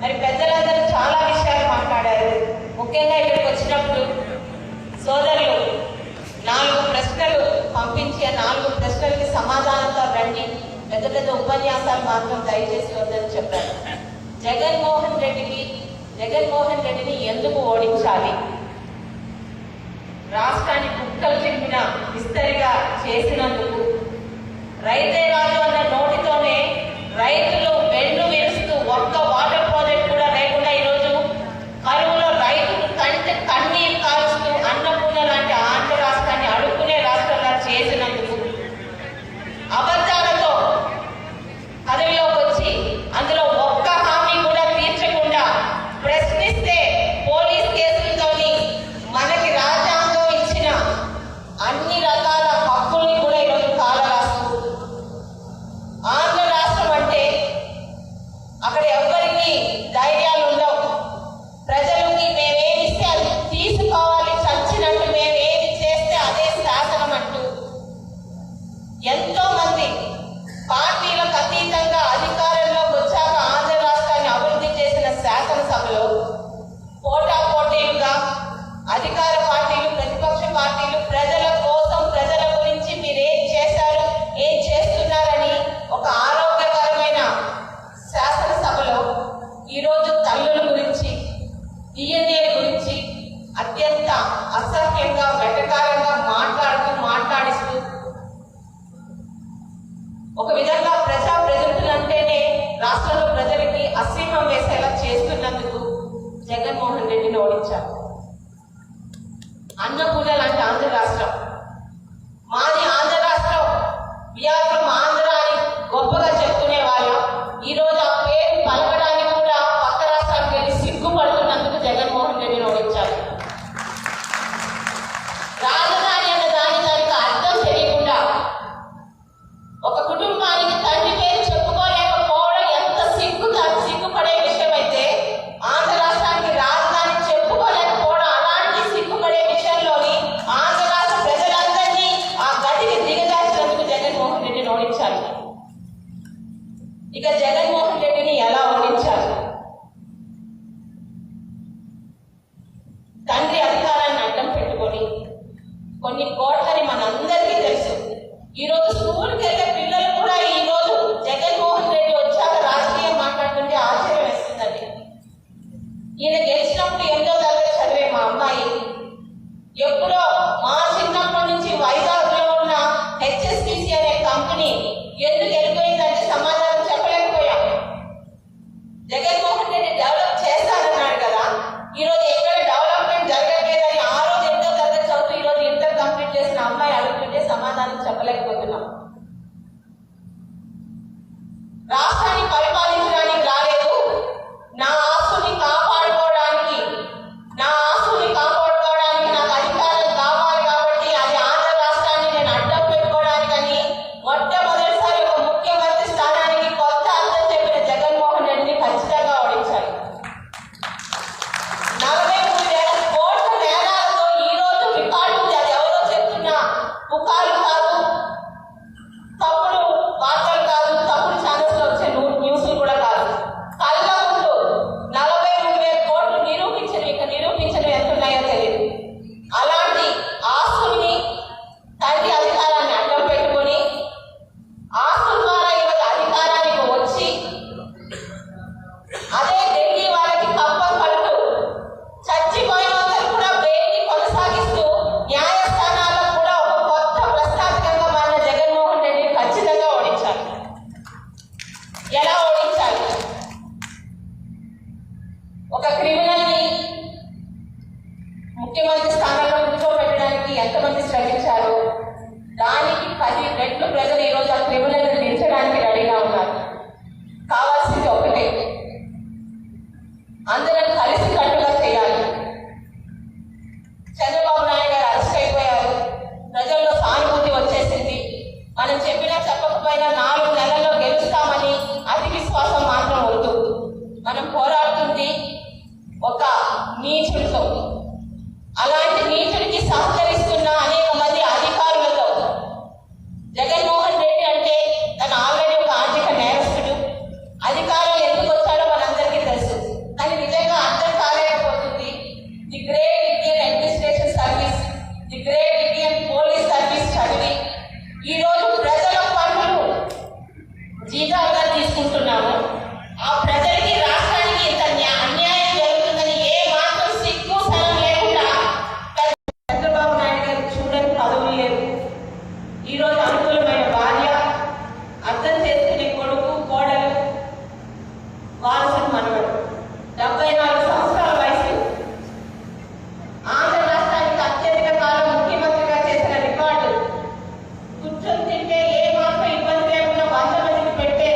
మరి పెద్దలందరూ చాలా విషయాలు మాట్లాడారు. ముఖ్యంగా ఇక్కడికి వచ్చినప్పుడు సోదరులు 4 ప్రశ్నలు పంపించి ఆ 4 ప్రశ్నలకి సమాధానంతో రండి, పెద్ద పెద్ద ఉపన్యాసాలు మాత్రం దయచేసి వద్దని చెప్పారు. జగన్మోహన్ రెడ్డిని ఎందుకు ఓడించాలి? రాష్ట్రాన్ని కుక్కలు చింపిన విస్తరిగా చేసినందుకు, రైతే రాజు అన్న నోటితోనే రైతులు వెన్ను విరుస్తూ ఒక్క వాటర్ ప్రాజెక్ట్ కూడా లేకుండా ఈరోజు కరువులో రైతులు కన్నీరు కాలుస్తూ అన్నపూర్ణ లాంటి ఆంధ్ర రాష్ట్రాన్ని అడుక్కునే రాష్ట్రంగా చేసినందుకు, అబద్ధాలతో పదవిలోకి వచ్చి అందులో ఒక్క హామీ కూడా తీర్చకుండా ప్రశ్నిస్తే పోలీస్ కేసులతోని మనకి రాజ్యాంగం ఇచ్చిన అన్ని రకాల హక్కుల్ని కూడా ఈరోజు కాలరాస్తూ, ఆంధ్ర రాష్ట్రం అంటే అక్కడ ఎవ్వరికి ధైర్యాలు ఉండవు. ప్రజలకి మేమేమి ఇస్తే అది తీసుకోవాలి, చచ్చినట్టు మేము ఏది చేస్తే అదే శాసనం అంటూ ఎంతో మంది పార్టీలకు అతీతంగా అధికారంలోకి వచ్చాక ఆంధ్ర రాష్ట్రాన్ని అభివృద్ధి చేసిన శాసనసభలో పోటాపోటీలుగా అధికార పార్టీలు, ప్రతిపక్ష పార్టీలు ప్రజల కోసం, ప్రజల గురించి మీరేం చేశారు, ఏం చేస్తున్నారని ఒక ఆరోగ్యకరమైన శాసనసభలో ఈరోజు తల్లుల గురించి, DNA గురించి అత్యంత అసహ్యంగా, వెటకారంగా మాట్లాడిస్తూ ఒక విధంగా ప్రజలంటేనే రాష్ట్రంలో ప్రజలకి అసహ్యం వేసేలా చేస్తున్నందుకు జగన్మోహన్ రెడ్డిని ఓడించారు. అన్నపూర్ణ లాంటి ఆంధ్ర రాష్ట్రం మాది, ఆంధ్ర రాష్ట్రం విఆర్ఎం ఆంధ్ర అని గొప్పగా చెప్పుకునే వాళ్ళం ఈరోజు ఆ పేరు పలకడానికి కూడా పక్క రాష్ట్రానికి వెళ్ళి సిగ్గుపడుతున్నందుకు జగన్మోహన్ రెడ్డిని ఓడించారు. రాజధాని అన్న దానికి అర్థం తెలియకుండా ఒక కుటుంబానికి తండ్రి పేరు చెప్పుకోలేకపోవడం ఎంత సిగ్గుపడే విషయం అయితే, ఆంధ్ర రాష్ట్రానికి రాజధాని చెప్పుకోలేకపోవడం అలాంటి సిగ్గుపడే విషయంలోని ఆంధ్ర రాష్ట్ర ప్రజలందరినీ ఆ గదికి దిగజార్చినందుకు జగన్మోహన్ రెడ్డిని ఓడించాలి. ఇక జగన్మోహన్ రెడ్డిని ఎలా ఓడించాలి? తండ్రి అధికారాన్ని అడ్డం పెట్టుకొని కొన్ని కోట్లని మనందరికీ తెలుసు. ఈరోజు స్కూల్కి వెళ్ళే పిల్లలు కూడా ఈరోజు జగన్మోహన్ రెడ్డి వచ్చాక రాజకీయం మాట్లాడుతుంటే ఆశ్చర్యం వేస్తుందండి. ఈయన గెలిచినప్పుడు 8వ తరగతి చదివే మా అమ్మాయి ఎప్పుడో మా చిన్నప్పటి నుంచి వైజాగ్లో ఉన్న HSBC అనే కంపెనీ ఎందుకు వెళ్ళిపోయిందంటే సమాధానం చెప్పలేకపోయాం. జగన్మోహన్ రెడ్డి డెవలప్ చేస్తానన్నాడు కదా, ఈరోజు ఎక్కడ డెవలప్మెంట్ జరగలేదని ఆ రోజు 8వ తరగతి చదువుతూ ఈరోజు ఇంటర్ కంప్లీట్ చేసిన అమ్మాయి అడుగుతుంటే సమాధానం చెప్పలేకపోతున్నాం. రాష్ట్రాన్ని పరిపాలించడానికి రాలేదు, నా ఆస్తుని కాపాడుకోవడానికి నాకు అధికారం కావాలి కాబట్టి అది ఆంధ్ర రాష్ట్రాన్ని నేను అడ్డం పెట్టుకోవడానికని మొట్టమొదటిసారి ఒక ముఖ్యమంత్రి స్థానానికి కొత్త అర్థం చెప్పిన జగన్మోహన్ రెడ్డిని ఖచ్చితంగా ఓడించాలి. 43,000 కోట్ల నేరాలతో ఈ రోజు రికార్డు ఉంది. అది ఎవరో చెప్తున్న పుకార్లు కాదు, తప్పుడు వార్తలు కాదు, తప్పుడు ఛానల్స్ లో వచ్చే న్యూస్లు కూడా కాదు. కళ్ళ ముందు 43,000 కోట్లు నిరూపించడం ఎంత ఉన్నాయో తెలియదు. అలాంటి ఆస్తుల్ని తండ్రి అధికారాన్ని అడ్డం పెట్టుకొని ఆస్తుల ద్వారా ఈరోజు అధికారానికి వచ్చి అదే ఢిల్లీ వాళ్ళకి కప్పం పడుతూ చచ్చిపోయిన వాళ్ళని కూడా వేడిని కొనసాగిస్తూ న్యాయస్థానాల్లో కూడా ఒక కొత్త ప్రశ్నార్థకంగా మారిన జగన్మోహన్ రెడ్డిని ఖచ్చితంగా ఓడించాలి. ఎలా ఓడించాలి? ఒక క్రిమినల్ ని ముఖ్యమంత్రి స్థానంలో కూర్చోబెట్టడానికి ఎంతమంది శ్రమించారో దానికి 10 రెట్లు ప్రజలు ఈరోజు ఆ క్రిమినల్ ని దించడానికి రెడీగా ఉన్నారు. కావాల్సింది ఒకటే, అందరం కలిసి కట్టుగా చేయాలి. చంద్రబాబు నాయుడు గారు అరెస్ట్ అయిపోయారు, ప్రజల్లో సానుభూతి వచ్చేసింది. మనం చెప్పినా చెప్పకపోయినా 4 నెలల్లో గెలుస్తామని అతి విశ్వాసం మాత్రం వద్దు. మనం పోరాడుతుంది ఒక నీచుడితో, అలాంటి నీచుడికి సహకరిస్తున్న అనేక మంది అధికారులతో. జగన్మోహన్ రెడ్డి అంటే తను ఆల్రెడీ ఒక ఆర్థిక నేరస్తుడు. అధికారం ఎందుకు వచ్చాడో మనందరికీ తెలుసు. వారసుడు మనవడు. 74 సంవత్సరాల వయసు. ఆంధ్ర రాష్ట్రానికి అత్యధిక కాలం ముఖ్యమంత్రిగా చేసిన రికార్డు. కూర్చొని తింటే ఏ మాత్రం ఇబ్బంది లేకుండా 100 మందికి పెట్టే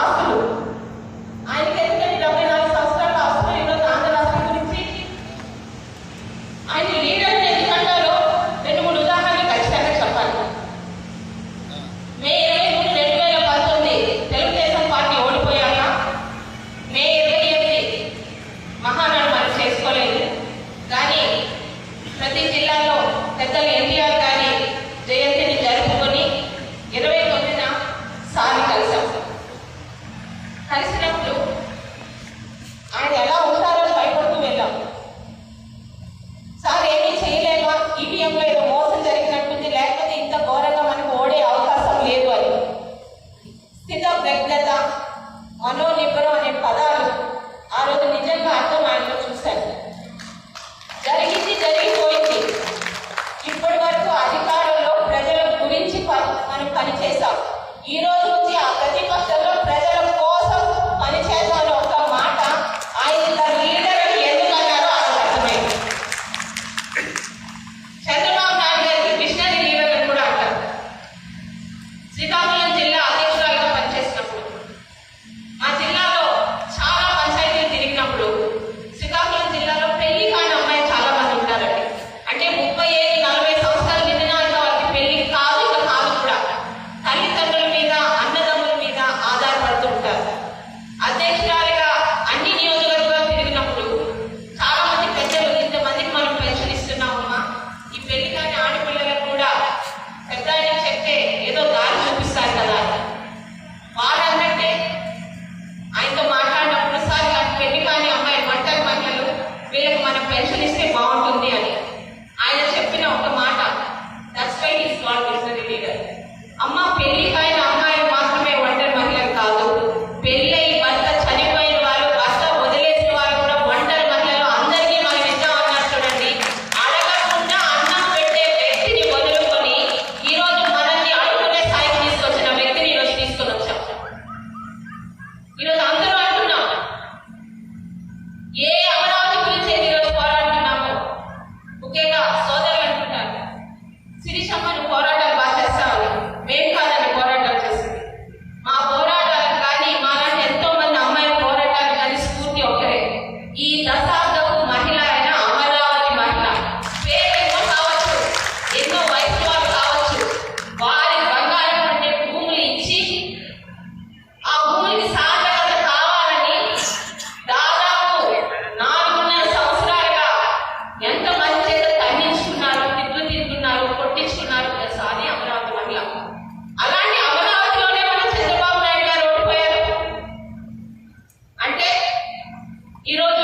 ఆస్తులు. ఆయనకి ఎందుకంటే 74 సంవత్సరాల ఆస్తులు. ఈరోజు ఆంధ్ర రాష్ట్రం గురించి ఆయన లీడర్ ఎందుకంటారో 2-3 ఉదాహరణలు ఖచ్చితంగా చెప్పాలి. మే 23, 2019 తెలుగుదేశం పార్టీ ఓడిపోయాక మే 28 మహానాడు మనం చేసుకోలేదు. కానీ ప్రతి జిల్లాలో పెద్దలు ఎన్టీఆర్ గారి జయంతిని జరుపుకొని 29న సారి కలిసాం. కలిసినప్పుడు ఆయన ఎలా ఉంటారో భయపడుతూ వెళ్ళాం. సార్ ఏమీ చేయలేమా, ఈవీఎంలో ఏదో మోసం జరిగినట్టుంది, లేకపోతే ఇంత ఘోరంగా మనకు ఓడే అవకాశం లేదు అని. స్థిత ప్రజ్ఞత, మనోనిబ్బరం అనే పదాలు ఆ రోజు నిజంగా అర్థం ఆయనలో చూశాను. జరిగింది జరిగిపోయింది. ఇప్పటి వరకు అధికారంలో ప్రజల గురించి మనం పనిచేశాం. ఈ రోజు నుంచి ఆ ప్రతిపక్షంలో ప్రజల కోసం పనిచేద్దామని ఒక మాట ఆయన లీడర్ అని ఎందుకు అన్నారో అది అర్థమైంది. చంద్రబాబు నాయుడు గారికి మిషనరీ లీడర్ అని కూడా అంటారు. శ్రీకాకుళం జిల్లా అధ్యక్షురాలుగా పనిచేసినప్పుడు, మా జిల్లాలో చాలా పంచాయతీలు తిరిగినప్పుడు శ్రీకాకుళం జిల్లాలో పెళ్లి కాని అమ్మాయి చాలా మంది ఉంటారండి. అంటే 35-40 సంవత్సరాలు నిండినా ఇంకా వాళ్ళకి పెళ్లి కాదు, ఇంకా కాదు కూడా. తల్లిదండ్రుల మీద, అన్నదమ్ముల మీద ఆధారపడుతుంటారు. అధ్యక్షురాలుగా అన్ని నియోజకవర్గాలు తిరిగినప్పుడు చాలా మంది పెద్దలు, ఇంతమందికి మనం పెన్షన్ ఇస్తున్నామమ్మా, ఈ పెళ్లి కాని ఆడపిల్లలకు కూడా పెద్ద ఆయన చెప్తే ఏదో దారి చూపిస్తారు కదా. వాళ్ళంటే ఆయనతో మాట్లాడినప్పుడు సార్ పెళ్లి కాని అమ్మాయి ఒంటరి మహిళలు, వీళ్ళకి మనం పెన్షన్ ఇస్తే బాగుంటుంది అని ఆయన చెప్పిన ఒక మాట, that's why he is called missionary leader. అమ్మ, పెళ్లి కాని అమ్మాయిలు మాత్రమే ఒంటరి మహిళలు కాదు, పెళ్ళై భర్త చనిపోయిన వాళ్ళు, భర్త వదిలేసిన వాళ్ళు కూడా ఒంటరి మహిళలు, అందరికీ మనం ఇద్దామన్నారు చూడండి. అడగకుండా అన్నం పెట్టే వ్యక్తిని వదులుకొని ఈరోజు మనల్ని అడుగునే స్థాయికి తీసుకొచ్చిన వ్యక్తిని ఈరోజు తీసుకొని వచ్చాం. ఈరోజు అందరూ అంటున్నాం, ఏ అమరావతి గురించి ఈరోజు పోరాడుతున్నాము. ముఖ్యంగా సోదరులు అంటున్నారు, శిరీషమ్మను పోరాటాలు బాగా చేస్తామని. మేము కాదని పోరాటాలు చేసింది. మా పోరాటాలకు కానీ, మాలాంటి ఎంతో మంది అమ్మాయిల పోరాటాలు కానీ స్ఫూర్తి ఒకరే. ఈ దశాబ్దపు మహిళ అయిన అమరావతి మహిళ, పేరు ఎన్నో కావచ్చు, ఎన్నో వయసు వాళ్ళు కావచ్చు, వారి బంగారం అంటే భూములు ఇచ్చి ఆ భూమికి సార్థకత కావాలని దాదాపు 4.5 సంవత్సరాలుగా ఎంతమంది చేత తగ్గించుకున్నారు, తిట్లు తింటున్నారు, కొట్టించుకున్నారు తెలుసా అని అమరావతి మహిళ. అలాంటి అమరావతిలోనే మన చంద్రబాబు నాయుడు గారు ఓడిపోయారు. అంటే ఈరోజు